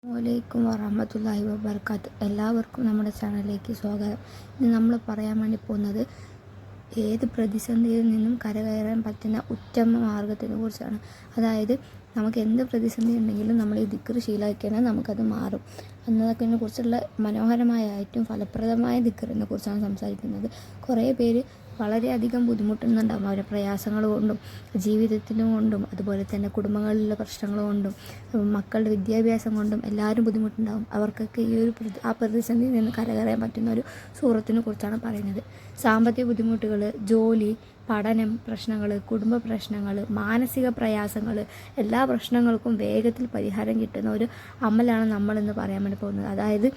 വലൈക്കും വറഹ്മത്തുള്ളാഹി വബർക്കാത്തു. എല്ലാവർക്കും നമ്മുടെ ചാനലിലേക്ക് സ്വാഗതം. ഇന്ന് നമ്മൾ പറയാൻ വേണ്ടി പോകുന്നത് ഏത് പ്രതിസന്ധിയിൽ നിന്നും കരകയറാൻ പറ്റുന്ന ഉത്തമ മാർഗത്തിനെ കുറിച്ചാണ്. അതായത് നമുക്ക് എന്ത് പ്രതിസന്ധി ഉണ്ടെങ്കിലും നമ്മൾ ഈ ദിക്ർ ശീലമാക്കിയാൽ നമുക്കത് മാറും എന്നതിനെ കുറിച്ചുള്ള മനോഹരമായ ഏറ്റവും ഫലപ്രദമായ ദിക്റിനെ കുറിച്ചാണ് സംസാരിക്കുന്നത്. കുറേ പേര് വളരെയധികം ബുദ്ധിമുട്ടുന്നുണ്ടാകും. അവരുടെ പ്രയാസങ്ങൾ കൊണ്ടും ജീവിതത്തിനും കൊണ്ടും അതുപോലെ തന്നെ കുടുംബങ്ങളിലുള്ള പ്രശ്നങ്ങൾ കൊണ്ടും മക്കളുടെ വിദ്യാഭ്യാസം കൊണ്ടും എല്ലാവരും ബുദ്ധിമുട്ടുണ്ടാകും. അവർക്കൊക്കെ ഈ ഒരു പ്രതിസന്ധിയിൽ നിന്ന് കരകയറാൻ പറ്റുന്ന ഒരു സൂറത്തിനെ കുറിച്ചാണ് പറയുന്നത്. സാമ്പത്തിക ബുദ്ധിമുട്ടുകൾ, ജോലി, പഠനം പ്രശ്നങ്ങൾ, കുടുംബ പ്രശ്നങ്ങൾ, മാനസിക പ്രയാസങ്ങൾ, എല്ലാ പ്രശ്നങ്ങൾക്കും വേഗത്തിൽ പരിഹാരം കിട്ടുന്ന ഒരു അമലാണ് നമ്മളിന്ന് പറയാൻ വേണ്ടി പോകുന്നത്. അതായത്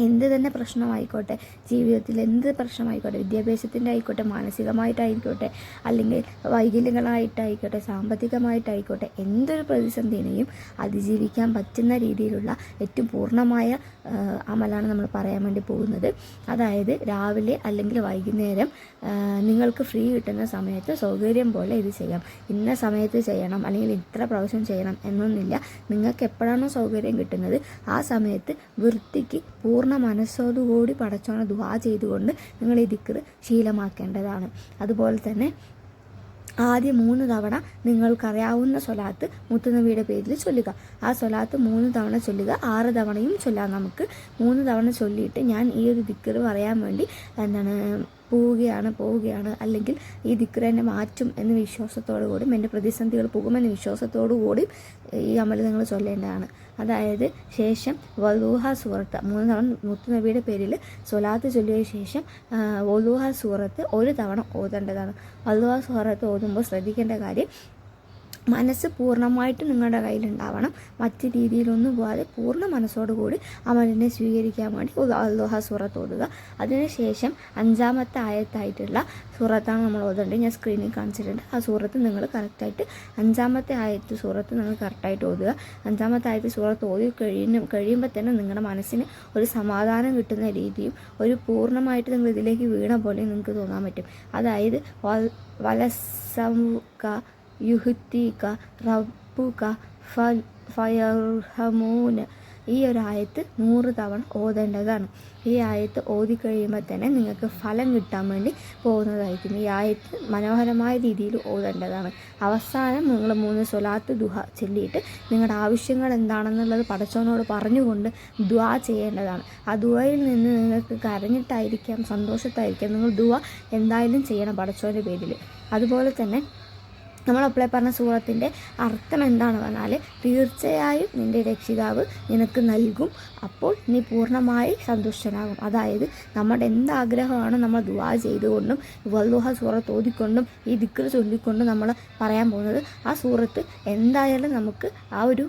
എന്ത് തന്നെ പ്രശ്നമായിക്കോട്ടെ, ജീവിതത്തിൽ എന്ത് പ്രശ്നമായിക്കോട്ടെ, വിദ്യാഭ്യാസത്തിൻ്റെ ആയിക്കോട്ടെ, മാനസികമായിട്ടായിക്കോട്ടെ, അല്ലെങ്കിൽ വൈകല്യങ്ങളായിട്ടായിക്കോട്ടെ, സാമ്പത്തികമായിട്ടായിക്കോട്ടെ, എന്തൊരു പ്രതിസന്ധിയെയും അതിജീവിക്കാൻ പറ്റുന്ന രീതിയിലുള്ള ഏറ്റവും പൂർണ്ണമായ അമലാണ് നമ്മൾ പറയാൻ വേണ്ടി പോകുന്നത്. അതായത് രാവിലെ അല്ലെങ്കിൽ വൈകുന്നേരം നിങ്ങൾക്ക് ഫ്രീ കിട്ടുന്ന സമയത്ത് സൗകര്യം പോലെ ഇത് ചെയ്യാം. ഇന്ന സമയത്ത് ചെയ്യണം അല്ലെങ്കിൽ ഇത്ര പ്രാവശ്യം ചെയ്യണം എന്നൊന്നുമില്ല. നിങ്ങൾക്ക് എപ്പോഴാണോ സൗകര്യം കിട്ടുന്നത് ആ സമയത്ത് വൃത്തിക്ക് പൂർണ്ണ മനസ്സോടുകൂടി പടച്ചോനെ ദുആ ചെയ്തുകൊണ്ട് നിങ്ങൾ ഈ ദിക്ർ ശീലമാക്കേണ്ടതാണ്. അതുപോലെ തന്നെ ആദ്യം 3 തവണ നിങ്ങൾക്കറിയാവുന്ന സ്വലാത്ത് മുത്തുനബിയുടെ പേരിൽ ചൊല്ലുക. ആ സ്വലാത്ത് 3 തവണ ചൊല്ലുക. 6 തവണയും ചൊല്ലാം. നമുക്ക് 3 തവണ ചൊല്ലിയിട്ട് ഞാൻ ഈ ഒരു ദിക്ർ പറയാൻ വേണ്ടി പോവുകയാണ് അല്ലെങ്കിൽ ഈ ദിക്ർ എന്നെ മാറ്റും എന്ന വിശ്വാസത്തോടു കൂടിയും എൻ്റെ പ്രതിസന്ധികൾ പോകുമെന്ന വിശ്വാസത്തോടു കൂടിയും ഈ അമൽ നിങ്ങൾ ചൊല്ലേണ്ടതാണ്. അതായത് ശേഷം വലൂഹ സൂറത്ത് 3 തവണ മുത്തുനബിയുടെ പേരിൽ സ്വലാത്ത് ചൊല്ലിയ ശേഷം വലൂഹ സൂറത്ത് 1 തവണ ഓതേണ്ടതാണ്. വലൂഹ സൂറത്ത് ഓതുമ്പോൾ ശ്രദ്ധിക്കേണ്ട കാര്യം, മനസ്സ് പൂർണ്ണമായിട്ട് നിങ്ങളുടെ കയ്യിലുണ്ടാവണം. മറ്റ് രീതിയിലൊന്നും പോകാതെ പൂർണ്ണ മനസ്സോടുകൂടി അമലിനെ സ്വീകരിക്കാൻ വേണ്ടി അല്ലാഹ സൂറത്ത് ഓതുക. അതിനുശേഷം 5ാമത്തെ ആയത്തായിട്ടുള്ള സൂറത്താണ് നമ്മൾ ഓതേണ്ടത്. ഞാൻ സ്ക്രീനിൽ കാണിച്ചിട്ടുണ്ട്. ആ സൂറത്ത് നിങ്ങൾ കറക്റ്റായിട്ട് 5ാമത്തെ ആയത്ത് സൂറത്ത് നിങ്ങൾ കറക്റ്റായിട്ട് ഓതുക. 5ാമത്തെ ആയത്ത് സൂറത്ത് ഓതി കഴിയുമ്പോൾ തന്നെ നിങ്ങളുടെ മനസ്സിന് ഒരു സമാധാനം കിട്ടുന്ന രീതിയും ഒരു പൂർണ്ണമായിട്ട് നിങ്ങൾ ഇതിലേക്ക് വീണ പോലെ നിങ്ങൾക്ക് തോന്നാൻ പറ്റും. അതായത് വലസമുക യുഹ്തിക റബ്ബുക ഫയർഹമൂന്, ഈ ഒരു ആയത്ത് 100 തവണ ഓതേണ്ടതാണ്. ഈ ആയത്ത് ഓതി കഴിയുമ്പോൾ തന്നെ നിങ്ങൾക്ക് ഫലം കിട്ടാൻ വേണ്ടി പോകുന്നതായിരിക്കും. ഈ ആയത്ത് മനോഹരമായ രീതിയിൽ ഓതേണ്ടതാണ്. അവസാനം നിങ്ങൾ 3 സ്വലാത്ത് ദുആ ചൊല്ലിയിട്ട് നിങ്ങളുടെ ആവശ്യങ്ങൾ എന്താണെന്നുള്ളത് പടച്ചവനോട് പറഞ്ഞുകൊണ്ട് ദുആ ചെയ്യേണ്ടതാണ്. ആ ദുആയിൽ നിന്ന് നിങ്ങൾക്ക് കരഞ്ഞിട്ടായിരിക്കാം, സന്തോഷത്തായിരിക്കാം, നിങ്ങൾ ദുആ എന്തായാലും ചെയ്യണം പടച്ചവൻ്റെ പേരിൽ. അതുപോലെ തന്നെ നമ്മൾ അപ്ലൈ പറഞ്ഞ സൂറത്തിൻ്റെ അർത്ഥം എന്താണെന്ന് പറഞ്ഞാൽ, തീർച്ചയായും നിൻ്റെ രക്ഷിതാവ് നിനക്ക് നൽകും, അപ്പോൾ നീ പൂർണ്ണമായി സന്തുഷ്ടനാകും. അതായത് നമ്മുടെ എന്താഗ്രഹമാണ് നമ്മൾ ദുആ ചെയ്തുകൊണ്ടും വല്ലൂഹ സൂറത്ത് ഓതിക്കൊണ്ടും ഈ ദിക്ർ ചൊല്ലിക്കൊണ്ടും നമ്മൾ പറയാൻ പോകുന്നത്, ആ സൂറത്ത് എന്തായാലും നമുക്ക് ആ ഒരു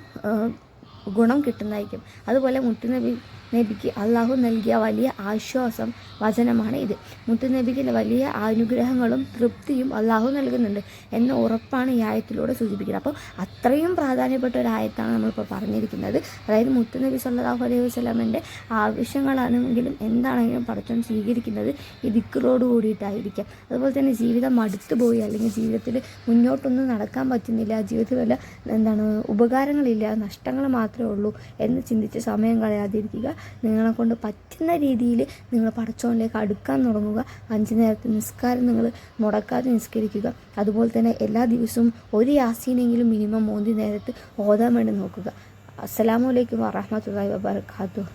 ഗുണം കിട്ടുന്നതായിരിക്കും. അതുപോലെ മുത്തുനബിക്ക് അള്ളാഹു നൽകിയ വലിയ ആശ്വാസം വചനമാണ് ഇത്. മുത്തുനബിക്ക് വലിയ അനുഗ്രഹങ്ങളും തൃപ്തിയും അള്ളാഹു നൽകുന്നുണ്ട് എന്ന ഉറപ്പാണ് ഈ ആയത്തിലൂടെ സൂചിപ്പിക്കുന്നത്. അപ്പോൾ അത്രയും പ്രാധാന്യപ്പെട്ട ഒരു ആയത്താണ് നമ്മളിപ്പോൾ പറഞ്ഞിരിക്കുന്നത്. അതായത് മുത്തുനബി സല്ലല്ലാഹു അലൈഹി വസല്ലമയുടെ ആവശ്യങ്ങളാണെങ്കിലും എന്താണെങ്കിലും പടച്ചവൻ സ്വീകരിക്കുന്നത് ഈ ദിക്റോട് കൂടിയിട്ടായിരിക്കാം. അതുപോലെ തന്നെ ജീവിതം മടുത്തു പോയി അല്ലെങ്കിൽ ജീവിതത്തിൽ മുന്നോട്ടൊന്നും നടക്കാൻ പറ്റുന്നില്ല, ജീവിതത്തിൽ വല്ല ഉപകാരങ്ങളില്ല, നഷ്ടങ്ങൾ മാത്രമേ ഉള്ളൂ എന്ന് ചിന്തിച്ച് സമയം കളയാതിരിക്കുക. നിങ്ങളെ കൊണ്ട് പറ്റുന്ന രീതിയിൽ നിങ്ങൾ പടച്ചവനിലേക്ക് അടുക്കാൻ തുടങ്ങുക. 5 നേരത്തെ നിസ്കാരം നിങ്ങൾ മുടക്കാതെ നിസ്കരിക്കുക. അതുപോലെ തന്നെ എല്ലാ ദിവസവും ഒരു യാസീനെങ്കിലും മിനിമം 3 നേരത്ത് ഓതാൻ വേണ്ടി നോക്കുക. അസ്സലാമു അലൈക്കും വറഹ്മത്തുള്ളാഹി വബറകാതുഹു.